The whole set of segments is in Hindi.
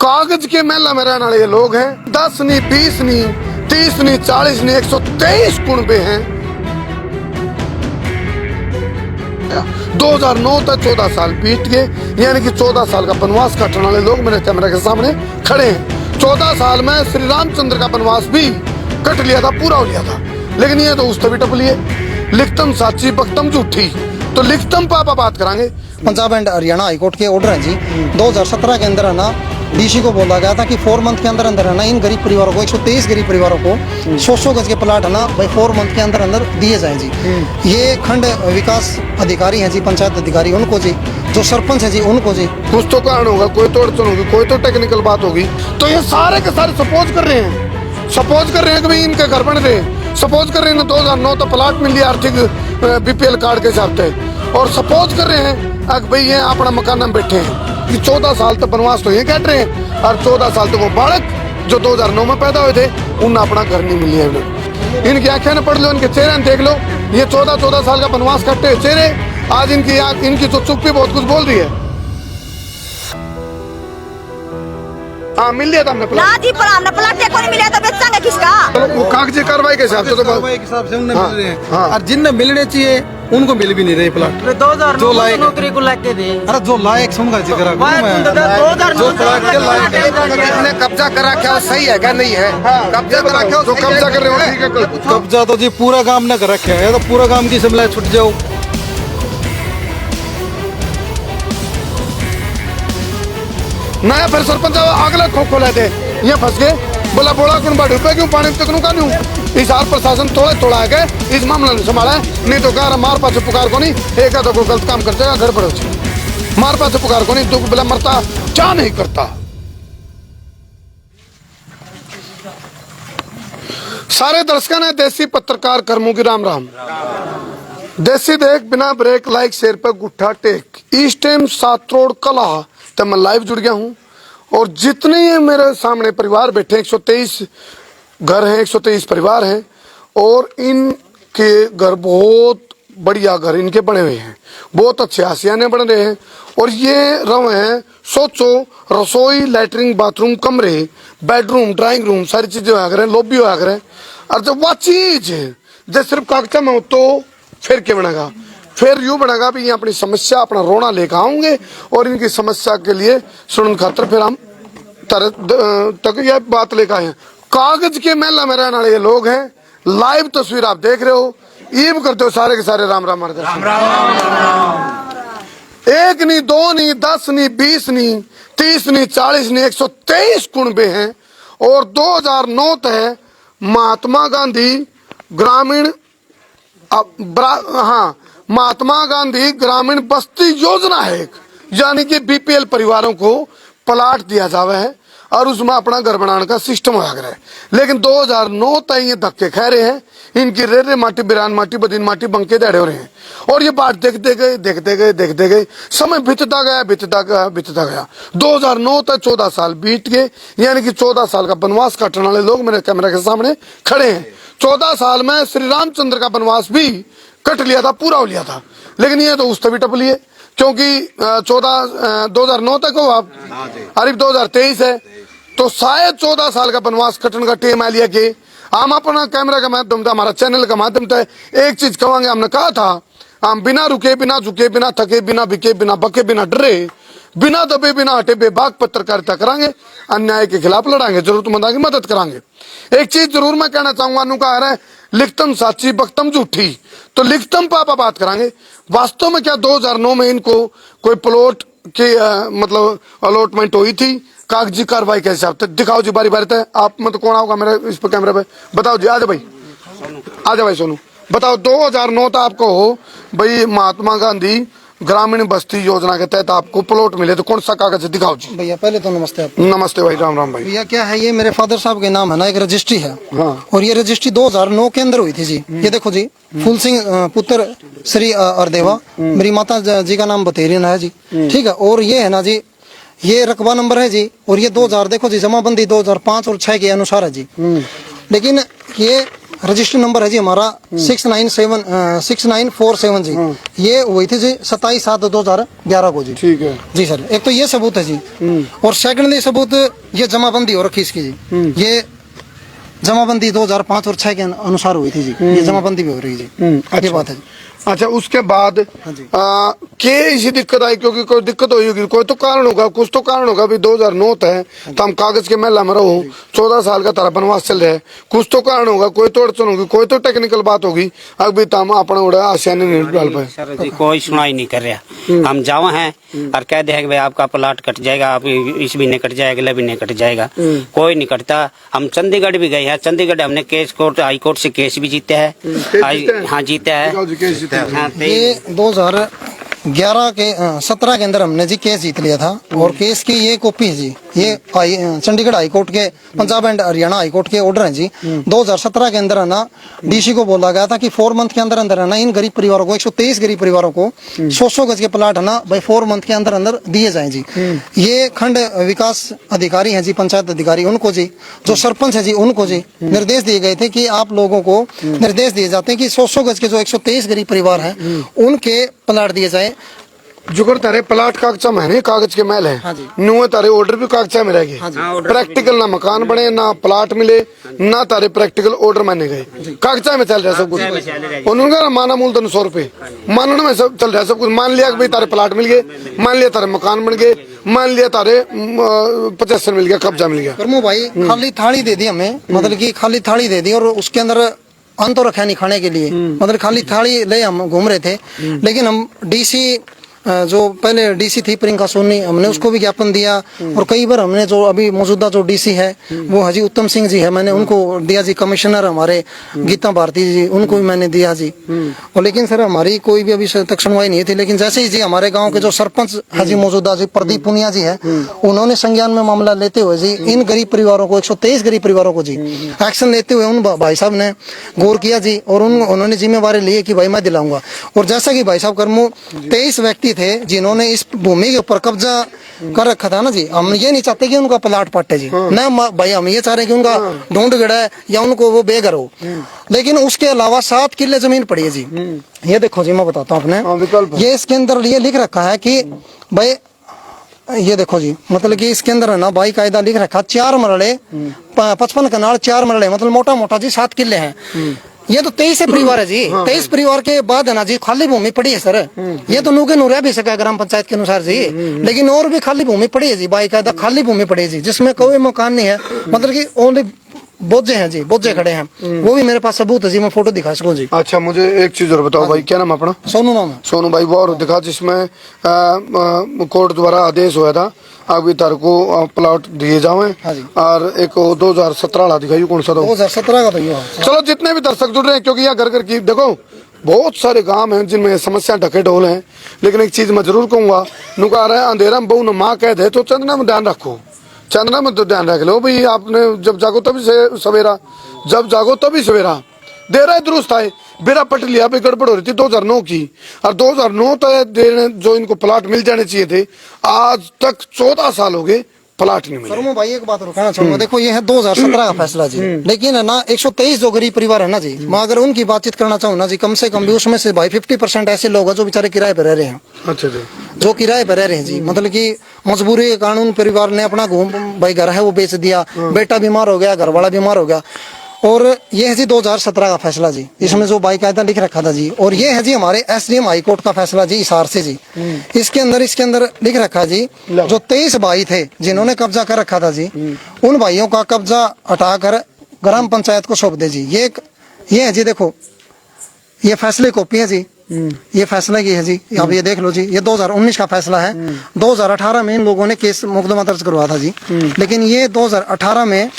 कागज के महला में रहने वाले ये लोग हैं। 10 नहीं, 20 नहीं, 30 नहीं, 40 नहीं, 123 कुनबे हैं। 2009 तक 14 साल बीत गए, यानी कि 14 साल का वनवास काटने वाले लोग मेरे कैमरे के सामने खड़े हैं। 14 साल में श्री रामचंद्र का वनवास भी कट लिया था, पूरा हो लिया था, लेकिन ये तो उस तभी टप लिए। लिखतम साची बख्तम झूठी, तो लिखतम पापा बात करांगे। पंजाब एंड हरियाणा हाईकोर्ट के ऑर्डर हैं जी। 2017 के अंदर है ना डीसी को बोला गया था कि 4 मंथ के अंदर अंदर है ना इन गरीब परिवारों को 123 गरीब परिवारों को 100 गज के प्लाट है ना भाई 4 मंथ के अंदर अंदर दिए जाएं जी। ये खंड विकास अधिकारी हैं जी, पंचायत अधिकारी उनको जी, जो सरपंच है जी उनको जी। कुछ तो कारण होगा, कोई तो अड़चन होगी, कोई तो टेक्निकल बात होगी। तो ये सारे के सारे सपोज कर रहे हैं, सपोज कर रहे हैं कि भाई इनके घर बन रहे, सपोज कर रहे हैं 2009 तो प्लाट मिल लिया आर्थिक बीपीएल कार्ड के हिसाब से, और सपोज कर रहे हैं कि भाई ये अपना मकान में बैठे हैं। 14 साल तक वनवास तो ये कट रहे हैं, और 14 साल तक वो बालक जो 2009 में पैदा हुए थे उन्हें अपना घर नहीं मिली है। इनकी आंखें न पढ़ लो, इनके चेहरे देख लो, ये 14 साल का वनवास कट्टे चेहरे, आज इनकी तो चुप्पी बहुत कुछ बोल रही है। हाँ, मिल लिया था हमने प्लाट। ना जी, पर हमने प्लाट को नहीं मिला तो बेचेंगे किसका? वो कागजी कार्रवाई के हिसाब से तो कार्रवाई के हिसाब से उन्हें हाँ, मिल रहे हैं, हाँ। और जिन्हें मिलने चाहिए उनको मिल भी नहीं रहे प्लाट। 2009 जो लायक नौकरी को लेके दे, अरे जो लायक सुनगा जिक्र जो प्लाट के लायक किसने कब्जा कर रखा है सही है क्या नहीं है? कब्जा कर रखा है जो कब्जा कर रहे हो ठीक है। कब्जा तो जी पूरा काम न कर रखे है, तो पूरा काम की शिमला छुट जाओ। नया फिर सरपंच अगला खो लेते ये फंस गए, बोला बोला कौन बाढ़ रुपए क्यों पानी तक का नहीं। इस हाल प्रशासन थोड़ा है कि इस मामला नहीं संभाला है, नहीं तो कह मार पास पुकार को नहीं, एक तो कोई गलत काम कर जाएगा घर पर हो, मार पास पुकार को नहीं, दुख बिला मरता क्या नहीं करता। सारे दर्शकों ने देसी पत्रकार कर्मों की राम राम। देसी देख बिना ब्रेक लाइक शेर पे गुट्ठा टेक, इस टाइम 7 रोड कला तब मैं लाइव जुड़ गया हूँ, और जितने ये मेरे सामने परिवार बैठे 123 घर हैं, 123 परिवार हैं, और इनके घर बहुत बढ़िया घर इनके बने हुए हैं, बहुत अच्छे आसियाने बन रहे हैं, और ये रवे हैं। सोचो रसोई, लैटरिन, बाथरूम, कमरे, बेडरूम, ड्राइंग रूम, सारी चीजें होया करें, लॉबी होया करें, और जब वह चीज जब सिर्फ कागजा में हो तो फिर क्या बनेगा? फिर यूं बनेगा भी ये अपनी समस्या अपना रोना लेकर आऊंगे, और इनकी समस्या के लिए सुनने खातर फिर हम तक यह बात लेकर आए हैं। कागज के महला में रहने वाले ये लोग हैं। लाइव तस्वीर आप देख रहे हो, ईब करते हो सारे के सारे राम राम। एक नहीं, 2 नहीं, 10 नहीं, 20 नहीं, 30 नहीं, 40 नहीं, 123 कुनबे हैं, और 2009 तक महात्मा गांधी ग्रामीण महात्मा गांधी ग्रामीण बस्ती योजना है एक, यानी कि बीपीएल परिवारों को प्लाट दिया जावे है, और उसमें अपना घर बनाने का सिस्टम होया करे। लेकिन 2009 तक ये धक्के खा रहे हैं, इनकी रेरे माटी, बिरान माटी, बदीन माटी बंके दड़े हो रहे हैं, और ये बात देखते गए समय बीतता गया। 2009 तक 14 साल बीत गए, यानी कि 14 साल का वनवास काटने वाले लोग मेरे कैमरे के सामने खड़े हैं। 14 साल में श्री रामचंद्र का वनवास भी कट लिया था, पूरा हो लिया था, लेकिन ये तो उस तभी टप लिए, क्योंकि 2009 तक हो आप, अरे 2023 है, तो शायद 14 साल का वनवास कटने का टेम आ लिया कि हम अपना कैमरा का माध्यम से, हमारा चैनल का माध्यम से एक चीज कहेंगे। हमने कहा था हम बिना रुके, बिना झुके, बिना थके, बिना बिके, बिना बके, बिना डरे, बिना दबे, बिना हटे बेबाक पत्रकारिता करांगे, अन्याय के खिलाफ लड़ांगे, जरूरतमंद की मदद करांगे। एक चीज जरूर मैं कहना चाहूंगा, अनु कहा है लिखतम साची बख्तम झूठी, तो लिखतम पापा बात करांगे। वास्तव में क्या 2009 में इनको कोई प्लॉट की मतलब अलॉटमेंट हुई थी कागजी कार्रवाई के हिसाब से? दिखाओ जी बारी बारी तय, आप मतलब कौन आओगा मेरे इस पर कैमरे पे, बताओ जी। आजा भाई सोनू बताओ। 2009 तक आपको हो भाई महात्मा गांधी ग्रामीण बस्ती योजना के तहत आपको प्लॉट मिले, तो कौन सा कागज है? दिखाओ जी। भैया पहले तो नमस्ते आपको। नमस्ते भाई, राम राम भाई। भैया क्या है, ये मेरे फादर साहब के नाम है ना, एक रजिस्ट्री है, हाँ। और ये रजिस्ट्री 2009 के अंदर हुई थी जी। ये देखो जी, फूल सिंह पुत्र श्री अरदेवा, मेरी माता जी का नाम बतेरियन है जी, ठीक है। और ये है ना जी, ये रकबा नंबर है जी, और ये 2000 देखो जी, जमाबंदी 2005 और 6 के अनुसार है जी। लेकिन ये रजिस्टर नंबर है जी हमारा 6947 जी। ये हुई थी जी 27/7/2011 को जी। ठीक है जी सर, एक तो ये सबूत है जी, और सेकंडली सबूत ये जमाबंदी हो रखी इसकी जी। ये जमाबंदी 2005 और 6 के अनुसार हुई थी जी। ये जमाबंदी भी हो रही है जी। ये बात है जी। अच्छा, उसके बाद हाँ जी। के इसी दिक्कत आई, क्योंकि कोई दिक्कत हुई होगी, कोई तो कारण होगा, कुछ तो कारण होगा। भी 2009 है तो हम कागज के महला में रहो, 14 साल का तारा बनवास चल रहा है, कुछ तो कारण होगा, कोई तो अड़चन होगी, कोई तो टेक्निकल बात होगी। अभी तो हम अपना उड़ा आसानी नहीं डाल पाए। सर जी कोई सुनाई नहीं कर रहा। हम जावा हैं और कह दे कि भाई आपका प्लाट कट जाएगा, आप इस महीने कट जाएगा, अगले महीने कट जाएगा। कोई नहीं कटता। हम चंडीगढ़ भी गए हैं, चंडीगढ़ हमने केस कोर्ट हाई कोर्ट से केस भी जीते हैं। हाँ जीता है। हाँ, ये 2017 के अंदर हमने जी केस जीत लिया था, और केस की ये कॉपी है जी। ये चंडीगढ़ हाई कोर्ट के, Punjab and Haryana high court के ऑर्डर हैं जी। 2017 के अंदर है ना डीसी को बोला गया था कि 4 मंथ के अंदर अंदर है ना इन गरीब परिवारों को, 123 गरीब परिवारों को 100 गज के प्लाट है ना भाई 4 मंथ के अंदर अंदर दिए जाए जी। ये खंड विकास अधिकारी हैं जी, पंचायत अधिकारी, उनको जी, जो सरपंच है जी उनको जी निर्देश दिए गए थे कि आप लोगों को निर्देश दिए जाते हैं कि 100 गज के जो 123 गरीब परिवार हैं उनके प्लाट दिए जाए। जुगर तारे प्लाट कागजा में नहीं, कागज के महल है। हाँ जी। नुए तारे ऑर्डर भी कागजा में रह गए। प्रैक्टिकल ना मकान बने, ना प्लाट मिले, ना तारे प्रैक्टिकल ऑर्डर माने गए, कागजा में चल रहा सब कुछ। उन्होंने कहा माना मूलधन 100 रुपए, मानने में सब चल रहा है सब कुछ। मान लिया कि भाई तारे प्लाट मिल गए, मान लिया तारे मकान बन गए, मान लिया तारे 75 मिल गया, कब्जा मिल गया। करमू भाई खाली थाली दे दी हमें, मतलब कि खाली थाली दे दी, और उसके अंदर अन्न तो रखा नहीं खाने के लिए, मतलब खाली थाली ले हम घूम रहे थे। लेकिन हम डीसी जो पहले डीसी थी प्रियंका सोनी, हमने उसको भी ज्ञापन दिया, और कई बार हमने जो अभी मौजूदा जो डीसी है वो हाजी उत्तम सिंह जी है, मैंने उनको दिया जी। कमिश्नर हमारे गीता भारती जी, उनको भी मैंने दिया जी। और लेकिन सर हमारी कोई भी अभी तक सुनवाई नहीं थी। लेकिन जैसे ही जी हमारे गाँव के जो सरपंच हाजी मौजूदा जी प्रदीप पुनिया जी है, उन्होंने संज्ञान में मामला लेते हुए जी इन गरीब परिवारों को, 123 गरीब परिवारों को जी एक्शन लेते हुए उन भाई साहब ने गौर किया जी, और उन्होंने जिम्मेवारी ली है कि भाई मैं दिलाऊंगा। और जैसा कि भाई साहब करमू 23 व्यक्ति थे जिन्होंने इस भूमि के ऊपर कब्जा कर रखा था ना जी। हम ये नहीं चाहते कि उनका प्लाट पट्टे जी, ना भाई हम ये चाह रहे कि उनका ढूंढ गड़ा है या उनको वो बेघर हो। लेकिन उसके अलावा 7 किले जमीन पड़ी है जी। ये देखो जी, मैं बताता हूँ आपने, ये इसके अंदर ये लिख रखा है कि भाई, ये देखो जी, मतलब कि इसके अंदर है ना भाई कायदा लिख रखा 4 मरले 55 कनाल 4 मरले, मतलब मोटा मोटा जी 7 किले हैं। ये तो 23 परिवार है जी। 23 परिवार के बाद है ना जी खाली भूमि पड़ी है सर। ये तो नूके नू रह भी सका ग्राम पंचायत के अनुसार जी, लेकिन और भी खाली भूमि पड़ी है जी, बाकायदा खाली भूमि पड़ी है जी, जिसमें कोई मकान नहीं है, मतलब कि ओनली बोझे हैं जी, बोझे खड़े हैं। वो भी मेरे पास सबूत है जी, मैं फोटो दिखा सकूं जी। अच्छा, मुझे एक चीज और बताओ भाई, क्या नाम अपना? सोनू नाम है। सोनू भाई, वो और दिखा जिसमें कोर्ट द्वारा आदेश हुआ था अभी तार को प्लॉट दिए जावे। हाँ जी। और एक 2017 वाला दिखाइए, कौन सा? 2017 का तो ये। चलो, जितने भी दर्शक जुड़ रहे हैं, क्योंकि यहाँ घर घर की देखो बहुत सारे गांव हैं जिनमें समस्या ढके ढोल हैं। लेकिन एक चीज मैं जरूर कहूंगा, नुका रहे अंधेरा में बहू न माँ कह दे तो चंदना में ध्यान रखो, चंदना में तो ध्यान रख लो भाई। आपने जब जागो तभी सवेरा, जब जागो तभी सवेरा। दे रहा है दुरुस्त है, बेरा पट लिया भाई, गड़बड़ हो रही थी 2009 की, और 2009 तक जो इनको प्लाट मिल जाने चाहिए थे, आज तक 14 साल हो गए, प्लाट नहीं मिले। सरमू भाई एक बात रुकाना चाहूंगा, देखो ये है 2017 का फैसला जी, लेकिन है ना 123 जो गरीब परिवार है ना जी, मैं अगर उनकी बातचीत करना चाहूँ ना जी, कम से कम भी उसमें से भाई 50% ऐसे लोग हैं जो बेचारे किराए पर रह रहे हैं। अच्छा जी, जो किराए पर रह रहे हैं जी, मतलब कि मजबूरी के कानून परिवार ने अपना भाई घर है वो बेच दिया, बेटा बीमार हो गया, घर वाला बीमार हो गया। और ये है जी 2017 का फैसला जी, इसमें जो बाकायदा लिख रखा था जी। और ये है जी हमारे SDM हाई कोर्ट का फैसला जी, हिसार से जी। इसके अंदर लिख रखा जी, जो 23 भाई थे जिन्होंने कब्जा कर रखा था जी, उन भाइयों का कब्जा हटाकर ग्राम पंचायत को सौंप दे जी। ये है जी, देखो ये फैसले कॉपी है जी, ये फैसला की है जी, आप ये देख लो जी। ये 2019 का फैसला है। 2018 में इन लोगों ने केस मुकदमा दर्ज करवा था जी, लेकिन ये 2018 में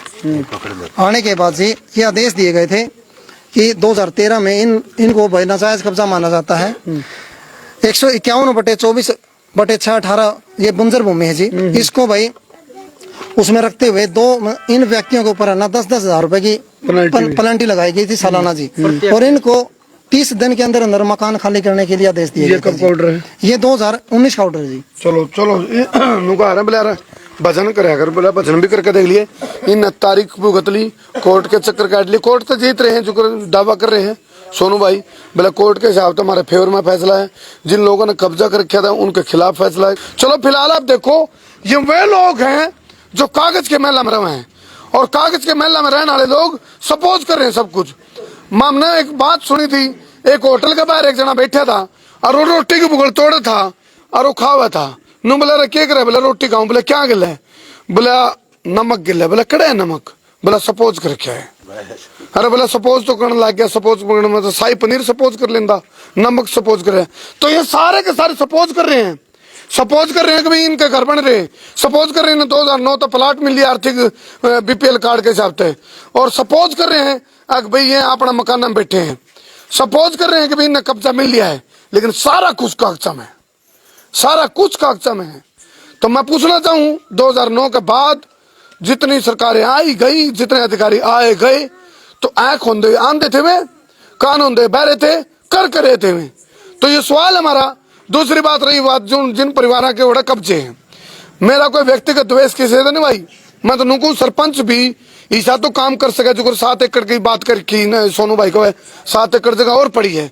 आने के बाद जी ये आदेश दिए गए थे कि 2013 में इनको भाई नाजायज कब्जा माना जाता है। 151/24/6/18 ये बंजर भूमि है जी, इसको भाई उसमें रखते हुए इन व्यक्तियों के ऊपर है ना 10-10 हजार रुपए की पेनल्टी लगाई गई थी सालाना जी। और इनको 30 दिन के अंदर अंदर मकान खाली करने के लिए आदेश दिए गए। ये कब का ऑर्डर है? ये 2019 का ऑर्डर है जी। चलो नुका रहा भजन करे अगर बोला भजन भी करके देख लिए। इन तारीख भुगत ली, कोर्ट के चक्कर काट लिए, कोर्ट तो जीत रहे हैं जो दावा कर रहे हैं सोनू भाई। बोला कोर्ट के हिसाब तो हमारे फेवर में फैसला है, जिन लोगों ने कब्जा कर रखा था उनके खिलाफ फैसला है। चलो फिलहाल आप देखो, ये वे लोग हैं जो कागज के मेला में रहे हैं, और कागज के मेला में रहने वाले लोग सपोज कर रहे हैं सब कुछ। हमने एक बात सुनी थी, एक होटल के बाहर एक जना बैठा था और वो रोटी की बुगड़ तोड़ा था और वो खा हुआ था। नू बोला क्या करे, बोला रोटी खाऊं, बोला क्या गिला है, बोला नमक गिला है, बोला कड़ा है नमक, बोला सपोज कर क्या है। अरे बोला सपोज तो करने लग गया, सपोज करने में तो शाही पनीर सपोज कर लेंदा, नमक सपोज करे। तो ये सारे के सारे सपोज कर रहे हैं, सपोज कर रहे हैं कि भाई इनके घर बन रहे, सपोज कर रहे हैं 2009 तो प्लाट मिल लिया आर्थिक बीपीएल कार्ड के हिसाब से, और सपोज कर रहे हैं कि भाई ये अपना मकान में बैठे हैं, सपोज कर रहे हैं कि भाई इन्हें कब्जा मिल लिया है, लेकिन सारा कुछ कागजा में, सारा कुछ कागजा में है। तो मैं पूछना चाहूं 2009 के बाद जितनी सरकारें आई गई, जितने अधिकारी आए गए, तो आंख होंदे आंधे थे वे, कान होंदे बहरे थे, कर रहे थे वे। तो ये सवाल हमारा। दूसरी बात रही बात जो जिन परिवारों के बड़े कब्जे हैं, मेरा कोई व्यक्तिगत द्वेष किसी से नहीं भाई, मैं तो नुकू सरपंच भी ऐसा तो काम कर सके जो 7 एकड़ की बात करके ना सोनू भाई को 7 एकड़ जगह और पड़ी है,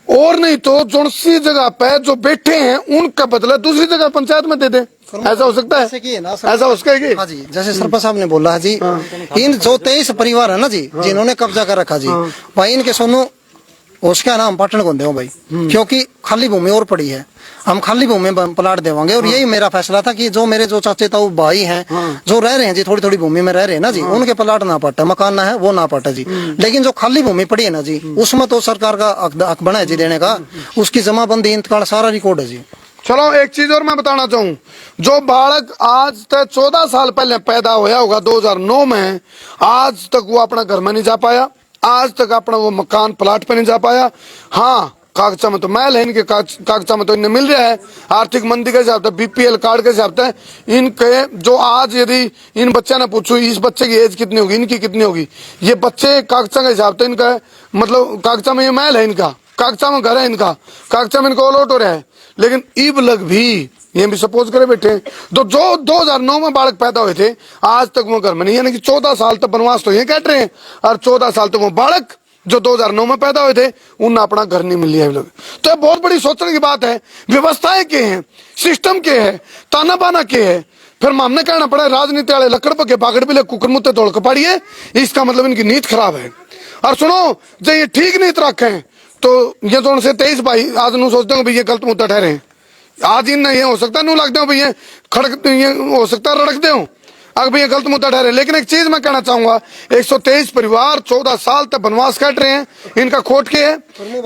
और नहीं तो जो सी जगह पे जो बैठे हैं उनका बदला दूसरी जगह पंचायत में दे दे। ऐसा हो सकता है, ऐसा हो सकता है कि हाँ जी, जैसे सरपंच साहब ने बोला है जी, इन जो 23 परिवार है ना जी जिन्होंने कब्जा कर रखा जी, भाई इनके सोनू उसका नाम पाटन को दे भाई, क्योंकि खाली भूमि और पड़ी है, हम खाली भूमि में प्लाट देवांगे। और यही मेरा फैसला था कि जो मेरे जो चाचे ताऊ भाई हैं जो रह रहे हैं जी थोड़ी थोड़ी भूमि में रह रहे हैं ना जी, उनके प्लाट ना पाटे, मकान ना है वो ना पाटे जी, लेकिन जो खाली भूमि पड़ी है ना जी उसमें तो सरकार का हक बना है जी देने का, उसकी जमाबंदी इंतकाल सारा रिकॉर्ड है जी। चलो एक चीज और मैं बताना चाहूं, जो बालक आज तक 14 साल पहले पैदा होया होगा 2009 में, आज तक वो अपना घर में नहीं जा पाया, आज तक अपना वो मकान प्लाट पे नहीं जा पाया। हाँ कागजा में तो मैल है इनके, कागजा में तो इन्हें मिल रहा है आर्थिक मंदी के हिसाब से, बीपीएल कार्ड के हिसाब से। इनके जो आज यदि इन बच्चे ने पूछो इस बच्चे की एज कितनी होगी, इनकी कितनी होगी, ये बच्चे कागजा के हिसाब से इनका मतलब कागजा में ये मैल है इनका, कागजा में घर है इनका, कागजा में इनको अलॉट हो रहा है, लेकिन ईब लग भी ये भी सपोज करे बैठे। तो जो 2009 में बालक पैदा हुए थे आज तक वो घर में नहीं, यानी कि 14 साल तक बनवास तो ये कट रहे हैं, और 14 साल तक वो बालक जो 2009 में पैदा हुए थे उन्हें अपना घर नहीं मिल लिया। तो ये बहुत बड़ी सोचने की बात है। व्यवस्थाएं के हैं, सिस्टम के है, ताना बाना के है, फिर हमने कहना पड़ा राजनीति वाले लकड़ पके बागड़ भी कुकर मुत्ते तोड़ के पड़िए, इसका मतलब इनकी नीति खराब है। और सुनो जो ये ठीक नीति रखे तो ये तो उनसे 23 भाई आज नू सोचते हो भैया गलत मुद्दा ठहरे हैं, आज इन ये हो सकता है नू लगते हो भैया खड़क, ये हो सकता है रड़कते हो अगर भैया गलत मुद्दा ठहरे। लेकिन एक चीज मैं कहना चाहूंगा, 123 परिवार 14 साल तक बनवास काट रहे हैं, इनका खोट के है,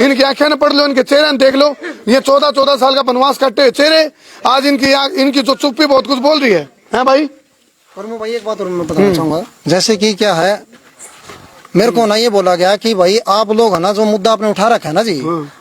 इनकी आंखें न पढ़ लो, इनके चेहरे देख लो, ये 14 साल का बनवास काटे हुए चेहरे, आज इनकी जो चुप्पी बहुत कुछ बोल रही है भाई। और मैं भाई एक बात और मैं बताना चाहूंगा, जैसे कि क्या है मेरे को ना ये बोला गया कि भाई आप लोग है ना जो मुद्दा आपने उठा रखा है ना जी,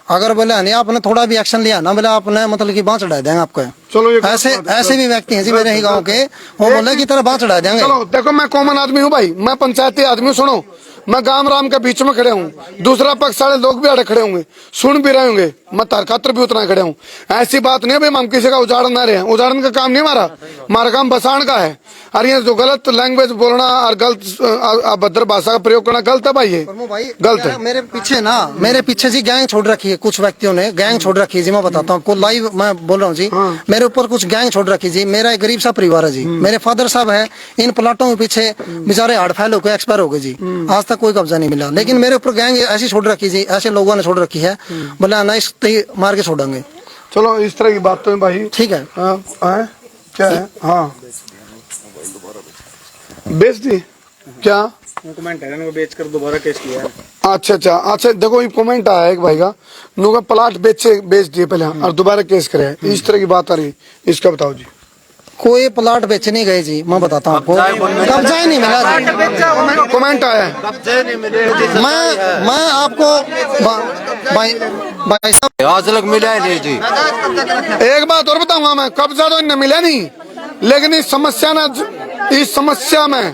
अगर बोले नहीं आपने थोड़ा भी एक्शन लिया ना, बोले आपने मतलब कि बांह चढ़ा देंगे आपको। चलो ये ऐसे भी व्यक्ति हैं जी मेरे ही गांव के, वो बोले की तरह बांह चढ़ा देंगे। चलो देखो मैं कॉमन आदमी हूँ भाई, मैं पंचायती आदमी हूँ, सुनो मैं गांव राम के बीच में खड़े हूँ, दूसरा पक्ष वाले लोग भी आड़े खड़े होंगे, सुन भी रहे होंगे, मैं तार खातर भी उतना खड़े हूँ। ऐसी बात नहीं है भाई हम किसी का उजाड़न ना रहे हैं, उजाड़न का काम नहीं हमारा काम बसाण का है। और ये जो गलत लैंग्वेज बोलना और गलत अभद्र भाषा का प्रयोग करना गलत है भाई, ये गलत है। मेरे पीछे जी गैंग छोड़ रखी है, कुछ व्यक्तियों ने गैंग छोड़ रखी है जी, मैं बताता हूँ आपको लाइव मैं बोल रहा हूँ जी। मेरे ऊपर कुछ गैंग छोड़ रखी जी, मेरा एक गरीब सा परिवार है जी, मेरे फादर साहब है, इन प्लाटों के पीछे बेचारे हार्ट फेल होकर एक्सपायर हो गए जी, आज तक कोई कब्जा नहीं मिला। लेकिन मेरे ऊपर गैंग ऐसी छोड़ रखी जी, ऐसे लोगों ने छोड़ रखी है, बोले ना इस मार के छोड़ेंगे। चलो इस तरह की बात तो है भाई, ठीक है। क्या है हाँ बेच दी क्या कमेंट है ना, बेच कर दोबारा केस किया है। अच्छा देखो ये कमेंट आया है एक भाई का, नुका प्लाट बेच दिए पहले और दोबारा केस करे, इस तरह की बात आ रही, इसका बताओ जी। कोई प्लाट बेचने गए जी, मैं बताता हूँ आपको, कब्जा ही नहीं मिला जी, कमेंट आया है। मैं आपको भाई साहब आज तक मिला ही नहीं जी। एक बात और बताऊंगा मैं, कब्जा तो इन्हें मिला नहीं, लेकिन इस समस्या में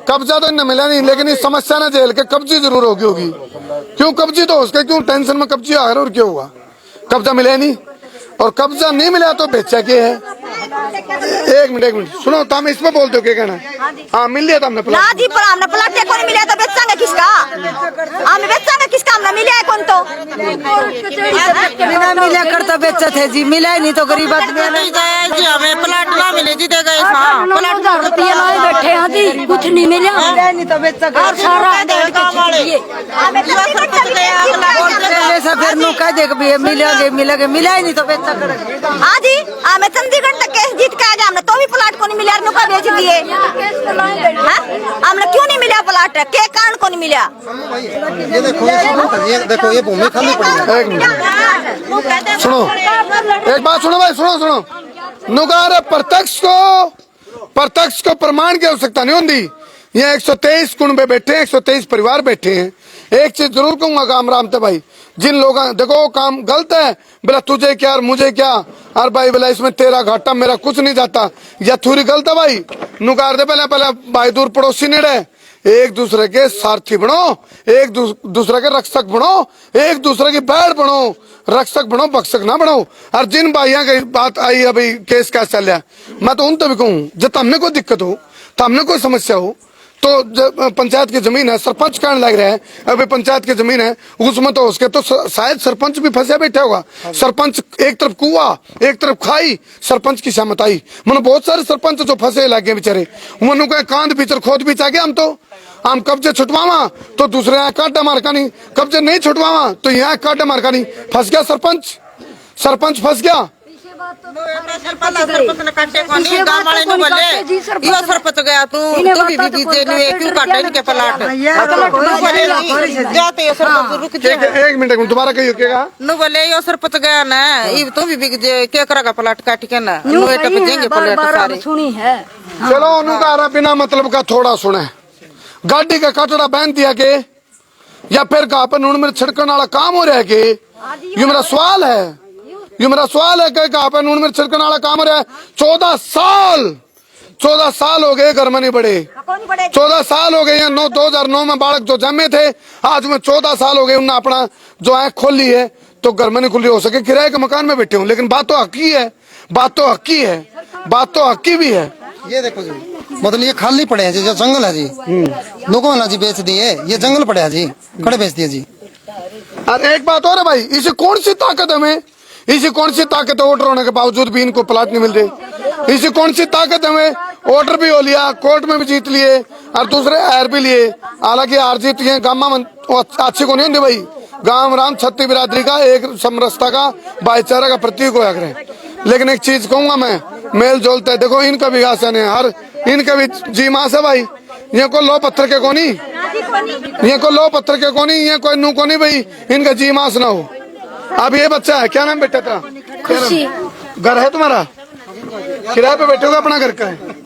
कब्जा तो इन्हें मिला नहीं, लेकिन इस समस्या ने जेल के कब्जी जरूर होगी। क्यों कब्जी तो उसके क्यों टेंशन में कब्जी आ रहा और क्यों हुआ, कब्जा मिले नहीं। और कब्जा नहीं मिला तो बेचा के है। एक मिनट सुनो, तुम इसमें बोलते हो क्या कहना? हाँ मिल लिया तुमने ना प्लाट? जी, पर हमने प्लाट को नहीं मिला तो बेचांगे किसका? हमें बेचांगे किसका? हमने मिला है कौन तो? बिना मिले कर तो बेचे थे जी, मिला ही नहीं तो गरीब आदमी नहीं गए जी। हमें प्लाट ना मिले जी, दे गए प्लाट रुपया लाए बैठे हैं जी, कुछ नहीं मिला, नहीं तो बेचा और सारा ऐसा फिर नु कह दे मिलेंगे मिला ही नहीं तो बेचा कर। हाँ जी, हमें चंडीगढ़ तक केस जीत के आ गया, हमने तो भी प्लाट को नहीं मिला, नुका बेच दिए। हाँ? हमने क्यों नहीं मिला प्लाट? के कारण को नहीं मिला? ये देखो ये भूमि खाली पड़ी है। एक मिनट सुनो, एक बात सुनो भाई, सुनो नुकार प्रत्यक्ष को प्रमाण की आवश्यकता नहीं होती। ये 123 कुंबे बैठे हैं, 123 परिवार बैठे हैं। एक चीज जरूर कहूंगा काम रामते भाई, जिन लोगों देखो काम गलत है, बोला तुझे क्या और मुझे क्या, और भाई बोला इसमें तेरा घाटा मेरा कुछ नहीं जाता, या थोड़ी गलत है भाई। नुकार दे पहले भाई दूर पड़ोसी ने रहे, एक दूसरे के सारथी बनो, एक दूसरे के रक्षक बनो, एक दूसरे की बैठ बनो, रक्षक बनो, बक्षक ना बनो। और जिन भाइयों की बात आई अभी केस कैसे चल रहा है, मैं तो उन तो भी कहूँ जब हमने कोई दिक्कत हो, तो हमने कोई समस्या हो, तो जब पंचायत की जमीन है, सरपंच कहने लग रहा है अभी पंचायत की जमीन है, उसमें तो उसके तो शायद सरपंच भी फंसे बैठा होगा। सरपंच एक तरफ कुआ एक तरफ खाई, सरपंच की सहमत आई। मैंने बहुत सारे सरपंच जो फंसे लगे बेचारे, उन्होंने कहा कांद भीतर खोद भी चाहे हम कब्जे छुटवावा तो दूसरे यहाँ काटा मारका नहीं, कब्जे नहीं छुटवावा तो यहाँ काटा मारका नहीं, फंस गया सरपंच फंस गया। सरपंच ने काटे को नहीं, गांव वाले ने बोले यो सरपंच गया तू भी बीजे नहीं क्यों काटे इनके प्लाट जाते यो सरपंच रुक जा। एक मिनट दोबारा कहियो क्या नु बोले यो सरपंच गया ना, ये तू भी बीजे क्या करेगा प्लाट काट के ना, नु एटा पे देंगे प्लाट सारे सुनी है। चलो उनका बिना मतलब का थोड़ा सुने, गाड़ी का कटड़ा बहन दिया के या फिर कहा पर नून में छिड़कने वाला काम हो रहा है के, ये मेरा सवाल है, ये मेरा सवाल है कि कहा पर नून में छिड़कने वाला काम हो रहा है। 14 साल हो गए घर में नहीं बढ़े, 14 साल हो गए। यहाँ 2009 में बालक जो जन्मे थे, आज में 14 साल हो गए उन्होंने अपना जो आँख खोल ली है, तो घर में नहीं खुली हो सके, किराए के मकान में बैठे हूँ। लेकिन बात तो हकी है, बात तो हकी भी है। ये देखो जी, मतलब ये खाली पड़े हैं जी, जो जंगल है जी, लोगों ने जी बेच दिए, ये जंगल पड़े हैं जी, खड़े बेच दिए जी। और एक बात और है भाई, इसे कौन सी ताकत हमें, इसी कौन सी ताकत है ऑर्डर होने के बावजूद भी इनको प्लाट नहीं मिल रहे? इसी कौन सी ताकत हमें, ऑर्डर भी हो लिया, कोर्ट में भी जीत लिए और दूसरे हार भी लिए। हालांकि हार जीत ये गाँव में अच्छी को नहीं होती भाई, गाँव राम छत्ती बिरादरी का एक समरसता का भाईचारा का प्रतीक होया करे। लेकिन एक चीज कहूंगा मैं, मेल जोलता है, देखो इनका भी घास है, हर इनका भी जी मास है भाई। ये को लो पत्थर के कोनी, ये को लो पत्थर के कोनी, ये कोई नू कोनी भाई, इनका जी मास ना हो। अब ये बच्चा है, क्या नाम बेटा था? खुशी। घर है तुम्हारा? किराए पे बैठे होगा, अपना घर का है?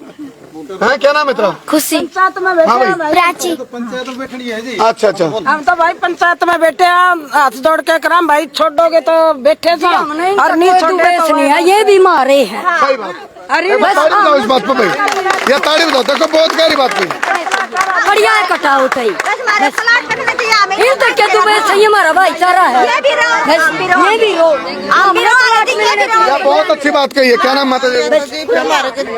हाँ क्या नाम है तेरा? खुशी। हाँ भाई प्राची। पंचायत में बैठनी है जी। अच्छा हम तो भाई पंचायत में बैठे हैं, हाथ जोड़ के कराम भाई, छोड़ोगे तो बैठे थे और नहीं छोड़े तो है, ये भी मारे हैं। सही बात। अरे ताड़ी बताओ इस बात पर भाई, ये ताड़ी बताओ, देखो बहुत गहरी बात की। बढ़िया है कटाव कहीं इन तक के तो बस सही हमारा भाईचारा है। ये भी रो ये बहुत अच्छी बात कही है, क्या नाम माता जी?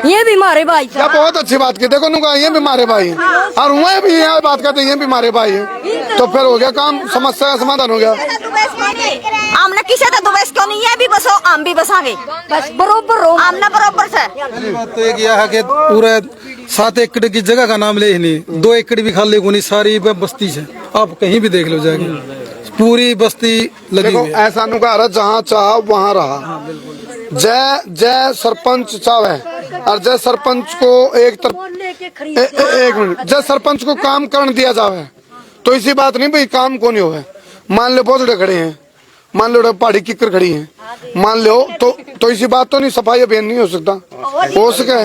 ये भी मारे भाई, ये बहुत अच्छी बात की। देखो नुका ये भी मारे भाई और वह भी यहाँ बात करते ये भी मारे भाई है, तो फिर हो गया काम, समस्या का समाधान हो गया। हमने किसे तो दुबेस क्यों नहीं, ये भी बसो हम भी बसांगे, बस बरोबर हो, हमने बरोबर से। पहली बात तो एक यह है कि पूरा 7 एकड़ की जगह का नाम ले ही नहीं, 2 एकड़ भी खाली को नहीं, सारी बस्ती है, आप कहीं भी देख लो जाके, पूरी बस्ती लगी हुई है। ऐसा नुका जहाँ चाह वहाँ रहा, जय सरपंच चाहे और जय सरपंच को एक मिनट, जय सरपंच को काम करने दिया जावे, तो इसी बात नहीं भाई काम को नहीं हो। मान लो पौधे खड़े हैं, मान लो पहाड़ी किकर खड़ी है, मान लो तो इसी बात तो नहीं, सफाई अभियान नहीं हो सकता, हो सके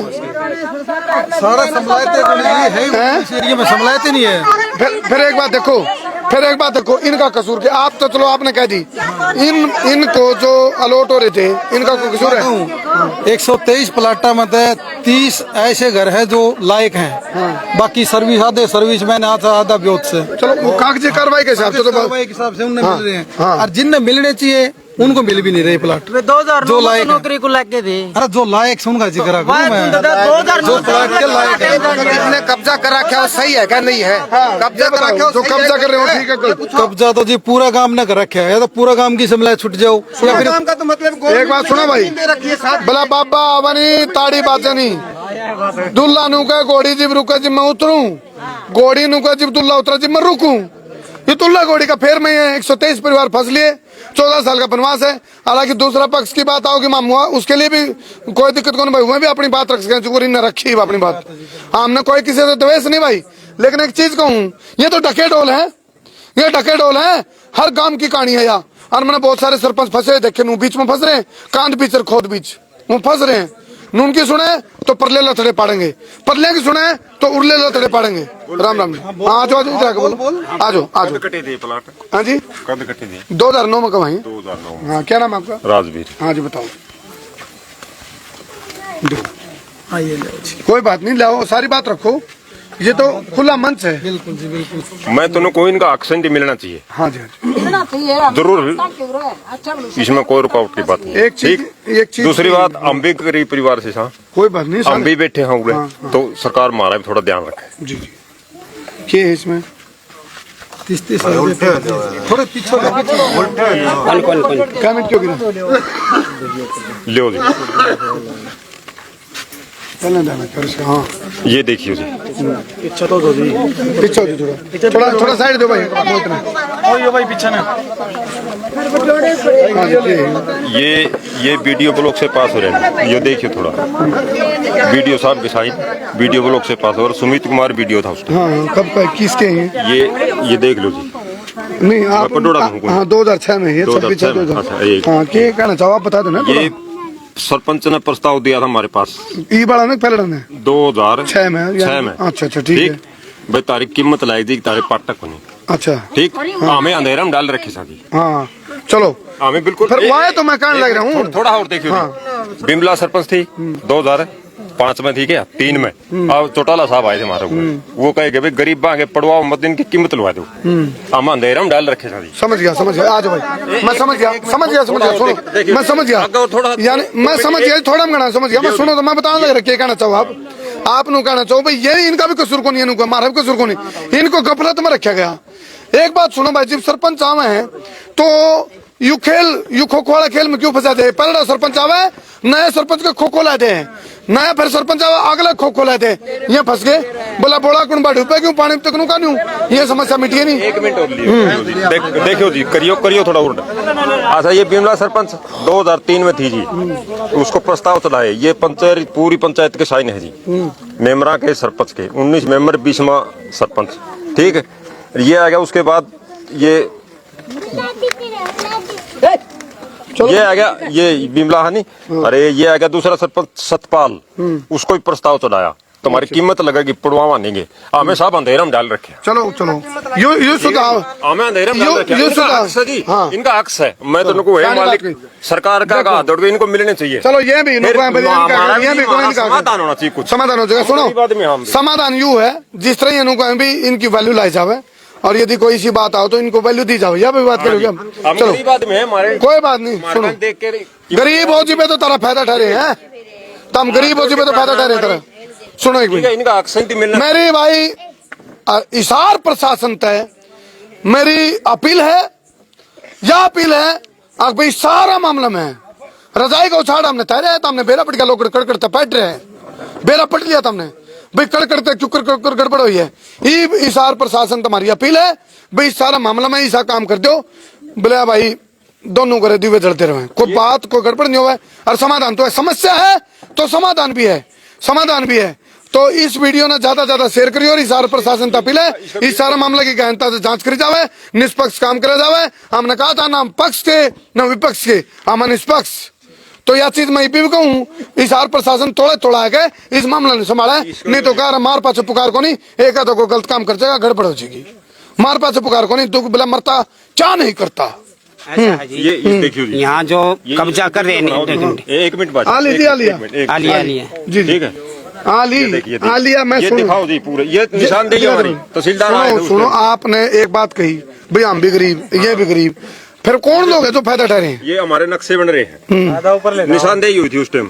सारा समलायते है इस एरिया में, समलायते नहीं है। फिर एक बात देखो, इनका कसूर क्या? आप तो चलो आपने कह दी, इनको जो अलॉट हो रहे थे, इनका कोई कसूर है? 123 प्लाटा में 30 ऐसे घर है जो लायक हैं। बाकी सर्विस आधे सर्विस मैन आधा ब्योत से। चलो वो कागजी कार्रवाई के हिसाब से तो कार्रवाई के हिसाब से उन्हें मिल रहे हैं और जिनने मिलने चाहिए उनको मिल भी नहीं रहे प्लाट। 2009 जो लायक नौकरी को लगे थे। अरे जो लायक से उनका जिक्र करूं मैं, 2009 जो प्लाट के लायक है। जिसने कब्जा कर रखा है वो सही है क्या नहीं है? कब्जा कर रखा है जो कब्जा कर रहे हो ठीक है। कब्जा तो जी पूरा काम न कर रखा है, या तो पूरा काम की समला छुट जाओ या फिर का तो मतलब एक बात सुनो भाई, भला बाबा आवनी ताड़ी बाजनी दुल्ला नु का घोड़ी जिब रुका जिब मैं उतरूं, घोड़ी नु का जिब दुल्ला उतरा जिब मैं रुकूं। ये दुल्ला घोड़ी का फेर में है। 123 परिवार फंस लिए, 14 साल का वनवास है। हालांकि दूसरा पक्ष की बात आओगी मामूआ, उसके लिए भी कोई दिक्कत नहीं भाई, मैं भी अपनी बात रख सकें, चुकोरी ने रखी अपनी बात। हमने कोई किसी से द्वेष नहीं भाई, लेकिन एक चीज कहूँ, ये तो डके डोल है, ये डके डोल है। हर गांव की कहानी है यहाँ। और मैंने बहुत सारे सरपंच फंसे देखे, बीच में फंस रहे हैं, कांद बीच और खोद बीच वो फंस रहे हैं। नून की सुने तो परले लथड़े पाड़ेंगे, परले की सुने तो उरले लथड़े पाड़ेंगे। राम राम। हाँ आ जाओ जाके बोलो, आ जाओ आ जाओ। कटे थे प्लाट, हाँ जी कद कटे थे? 2009 में कमाई। 2009। हाँ क्या नाम है आपका? राजवीर। हाँ जी बताओ। कोई बात नहीं, लाओ सारी बात रखो, ये तो खुला मंच है। बिल्कुल जी बिल्कुल। मैं तो कोई इनका एक्सेंट मिलना चाहिए हाँ जी हाँ जी। जरूर, इसमें कोई रुकावट की बात नहीं। एक चीज दूसरी बात, हम भी गरीब परिवार से था, कोई बात नहीं, हम भी बैठे होंगे तो सरकार हमारा भी थोड़ा ध्यान रखे। जी जी। क्या है इसमें? 30 थोड़े पीछे क्या मिनट क्यों गिरा? लो जी, चलने देना कर इसका। हाँ ये देखिए जी, पीछे हो जी, थोड़ा थोड़ा साइड दो भाई, इतना भाई पीछे ना। हाँ जी, ये वीडियो ब्लॉक से पास हो रहे हैं, ये देखिए थोड़ा वीडियो साहब के साइड वीडियो ब्लॉक से पास हो, और सुमित कुमार वीडियो था उसका। हाँ कब का किसके हैं ये देख लो जी। नहीं आप पटोड़ा हूँ। हाँ 2006 में है। 2006 में। अच्छा, एक हाँ क्या कहना चाहो आप बता देना। ये सरपंच ने प्रस्ताव दिया था हमारे पास, ई बड़ा ना पहले ने 2006 में। अच्छा अच्छा ठीक है। भाई तारीख कीमत लाई थी, तारीख पाटक होनी। अच्छा ठीक, हमें अंधेरा में डाल रखी साथी। हाँ चलो हमें बिल्कुल फिर वाए तो मैं कहने लग रहा हूँ। थोड़ा और देखियो। बिमला सरपंच थी 2005 में थी क्या 3 में। अब चौटाला साहब आए थे हमारे को, वो कहे भाई गरीब बागे पड़वाओ मत, इनकी कीमत लगा दो। हम अंधेरा में डाल रखे साथी। समझ गया आ जाओ भाई, मैं समझ गया सुनो मैं समझ गया, यानी मैं समझ गया, थोड़ा मैं समझ गया। मैं सुनो तो मैं बताने लग रहा क्या कहना चाहो आप नु कहना चाहो भाई, ये इनका भी कसूर को नहीं है, हमारा भी कसूर को नहीं, इनको गफलत में रखा गया। एक बात सुनो भाई, जब सरपंच आवे हैं तो यू खो वाला खेल में क्यों फंसा दे? पहला सरपंच आवे, नया सरपंच का खो लाते हैं, नया फिर सरपंच आवे अगला खो लाते हैं, ये फंस गए। बोला बोला कुण बाढ़ क्यों पानी तक नु कानू, ये समस्या मिटी नहीं। 1 मिनट और देखियो जी, करियो थोड़ा उल्टा। अच्छा, ये बिमला सरपंच 2003 में थी जी, उसको प्रस्ताव चलाए, ये पंचायत पूरी पंचायत के साइन है जी, मेंबरा के सरपंच के 19 मेंबर 20वां सरपंच। ठीक है, ये आ गया। उसके बाद ये आ गया, ये बिमला है नहीं, अरे ये आ गया दूसरा सरपंच सतपाल, उसको भी प्रस्ताव चढ़ाया, तुम्हारी कीमत लगेगी पड़वावा नहीं। हमें सब अंधेरा में डाल रखे। चलो यू सुधार, हमें अंधेरा में डाल रखे। इनका हक्स है, मैं तो उनको है मालिक, सरकार का दौड़ के इनको मिलने चाहिए। चलो ये भी समाधान होना चाहिए, कुछ समाधान हो जाएगा। सुनो समाधान यू है, जिस तरह भी इनकी वैल्यू लाई जावे, और यदि कोई सी बात आओ तो इनको वैल्यू दी जाओ, या भी बात करोगे हम। चलो कोई बात नहीं, सुनो गरीब हो जिबे तो तेरा फायदा ठहरे हैं, तुम गरीब हो जिबे तो फायदा ठहरे तेरा। सुनो एक मिनट, इनका एक्सेंट मिलना। मेरी भाई इशार प्रशासन तय मेरी अपील है, यह अपील है अब भाई सारा मामला में रजाई का उछाड़ हमने तैरे है, तो हमने बेरा पट गया, लोग कड़कड़ तपैट रहे हैं, बेरा पट लिया तुमने भाई, कड़कड़ते चुकर गड़बड़ हुई है। इशार प्रशासन तुम्हारी अपील है भाई, सारा मामला में ऐसा काम कर दो, बोले भाई दोनों करे दिवे जलते रहे, कोई बात कोई गड़बड़ नहीं हुआ, और समाधान तो है, समस्या है तो समाधान भी है। तो इस वीडियो ने ज्यादा शेयर करिए, और इशार प्रशासन अपील है, इस सारा मामला की गहनता से जांच करी जावे, निष्पक्ष काम करे जावे। हमने कहा था ना पक्ष के न विपक्ष के, हम निष्पक्ष। तो यह चीज मैं भी कहूँ, इशार प्रशासन थोड़ा है इस मामला ने संभाला, नहीं तो कह मार पाछे पुकार को नहीं, एक आधा को गलत काम कर जाएगा, गड़बड़ हो जाएगी। मार पाछे पुकार को नहीं, तू बिला मरता क्या नहीं करता, ऐसा है जी। ये देखिए जी, यहाँ जो कब्जा कर रहे हैं, एक मिनट बाद आ लीजिए, आ लिया। आलिया आलिया जी जी ठीक है, हाँ ली देखिए हाँ लिया। मैं ये सुनो दिखाओ जी पूरे, ये निशानदेही ये हमारी तहसीलदार आए थे सुनो उस सुनो, टाइम। आपने एक बात कही भाई हम भी गरीब, ये भी गरीब, फिर कौन लोग हैं जो फायदा ठहरे हैं? ये हमारे नक्शे बन रहे हैं, निशानदेही हुई थी उस टाइम,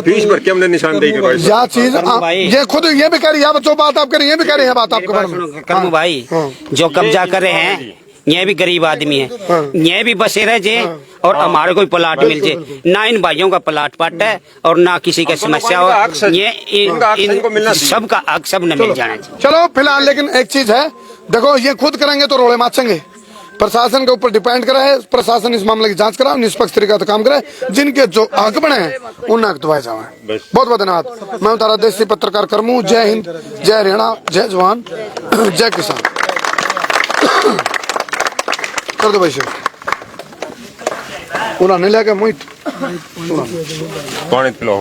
फीस भर के हमने निशानदेही करवाई। यह चीज भाई। ये खुद ये भी कह रही है, जो बात आप कह रही है, ये भी कह रही है बात आपके बारे में। करमू भाई, जो कब्जा कर रहे हैं ये भी गरीब आदमी है, ये भी बसे रह जे और हमारे कोई प्लाट मिल जाए ना। इन भाइयों का प्लाट पाट है और ना किसी का समस्या हो, ये सबका हक सब न मिल जाना चाहिए। चलो फिलहाल, लेकिन एक चीज है, देखो ये खुद करेंगे तो रोड़े माचेंगे। प्रशासन के ऊपर डिपेंड करा है, प्रशासन इस मामले की जांच करा, निष्पक्ष तरीका से काम करे, जिनके जो हक बने हैं उन हक दबाए जाए। बहुत बहुत धन्यवाद। मैं तारा देसी पत्रकार करमू। जय हिंद, जय हरियाणा, जय जवान, जय किसान। कर दो भाई से उन्होंने लेके मोहित पानी पिलाओ।